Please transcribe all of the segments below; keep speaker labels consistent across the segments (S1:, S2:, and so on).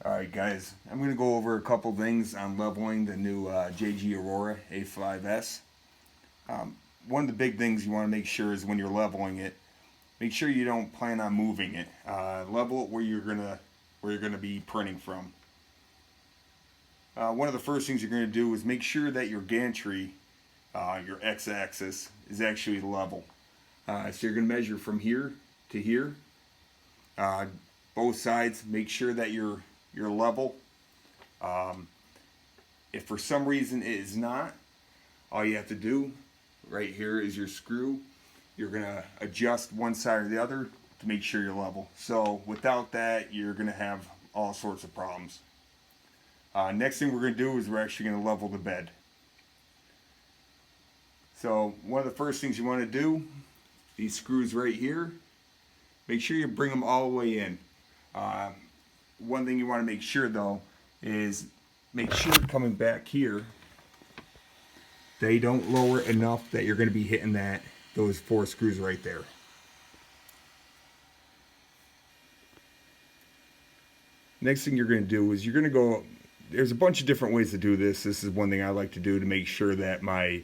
S1: Alright guys, I'm going to go over a couple things on leveling the new JGAURORA A5S. One of the big things you want to make sure is when you're leveling it, make sure you don't plan on moving it. Level it where you're gonna be printing from. One of the first things you're going to do is make sure that your gantry, your x-axis, is actually level. So you're going to measure from here to here. Both sides, make sure that you're level. If for some reason it is not, all you have to do right here is your screw. You're going to adjust one side or the other to make sure you're level. So without that, you're going to have all sorts of problems. Next thing we're going to do is we're actually going to level the bed. So one of the first things you want to do, these screws right here, make sure you bring them all the way in. One thing you want to make sure though is make sure coming back here they don't lower enough that you're going to be hitting those 4 screws right there. Next thing you're going to do is you're going to go, there's a bunch of different ways to do this. This is one thing I like to do to make sure that my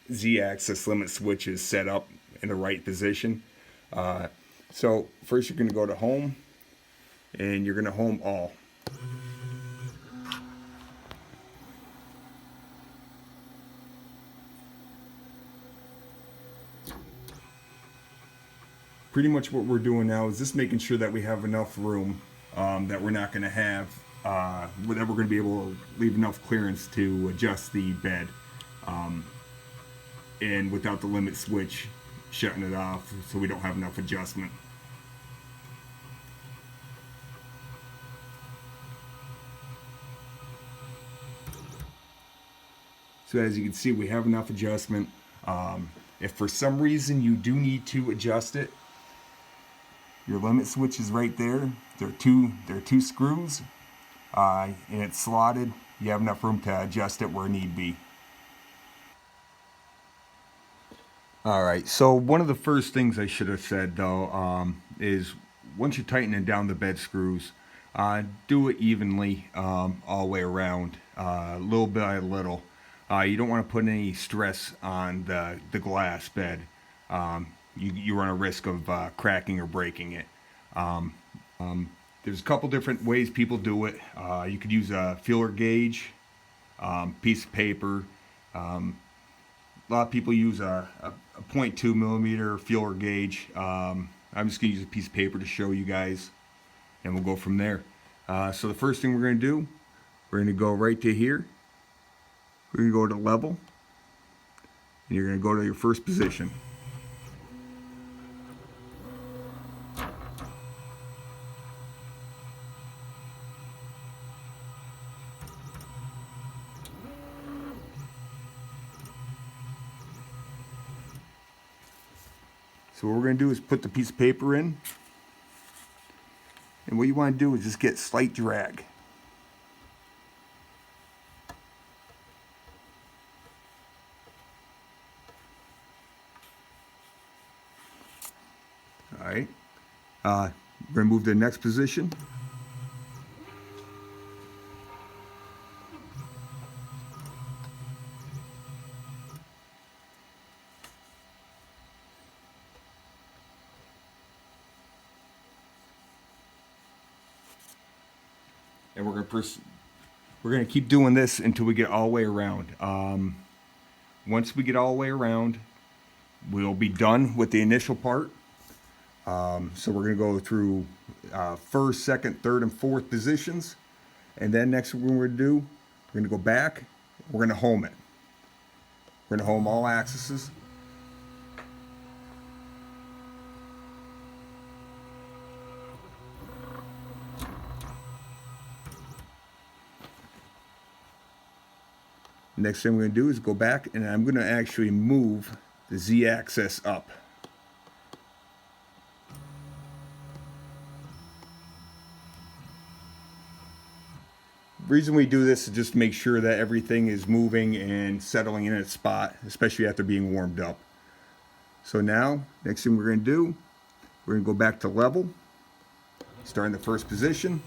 S1: Z-axis limit switch is set up in the right position. So first you're going to go to home and you're going to home all. Pretty much what we're doing now is just making sure that we have enough room, that we're not going to have, that we're going to be able to leave enough clearance to adjust the bed, and without the limit switch shutting it off so we don't have enough adjustment. So as you can see, we have enough adjustment. If for some reason you do need to adjust it, your limit switch is right there. There are two screws, and it's slotted. You have enough room to adjust it where need be. Alright, so one of the first things I should have said though, is once you're tightening down the bed screws, do it evenly all the way around, little by little. You don't want to put any stress on the glass bed. You run a risk of cracking or breaking it. There's a couple different ways people do it. You could use a feeler gauge, piece of paper. A lot of people use a 0.2 millimeter feeler gauge. I'm just going to use a piece of paper to show you guys, and we'll go from there. So the first thing we're going to do, we're going to go right to here. We're going to go to level, and you're going to go to your first position. So what we're going to do is put the piece of paper in, and what you want to do is just get slight drag. Alright, we're going to move to the next position. And we're going to keep doing this until we get all the way around. Once we get all the way around, we'll be done with the initial part. So we're going to go through first, second, third, and fourth positions. And then next what we're going to do, we're going to go back. We're going to home it. We're going to home all axes. Next thing we're going to do is go back, and I'm going to actually move the Z-axis up. The reason we do this is just to make sure that everything is moving and settling in its spot, especially after being warmed up. So now, next thing we're going to do, we're going to go back to level, start in the first position.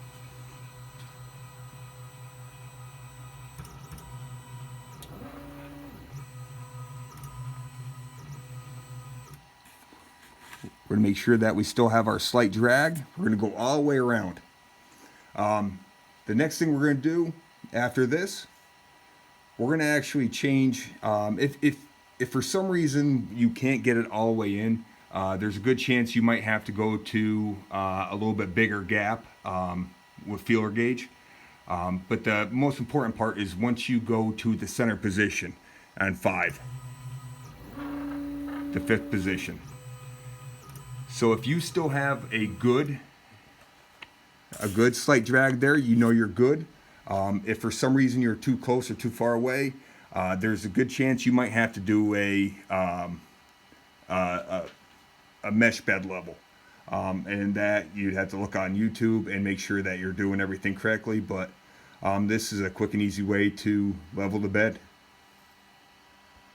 S1: We're going to make sure that we still have our slight drag. We're going to go all the way around. The next thing we're going to do after this, we're going to actually change. If for some reason you can't get it all the way in, there's a good chance you might have to go to a little bit bigger gap with feeler gauge. But the most important part is once you go to the center position on 5, the 5th position. So if you still have a good slight drag there, you know you're good. If for some reason you're too close or too far away, there's a good chance you might have to do a mesh bed level. And that you'd have to look on YouTube and make sure that you're doing everything correctly. But this is a quick and easy way to level the bed.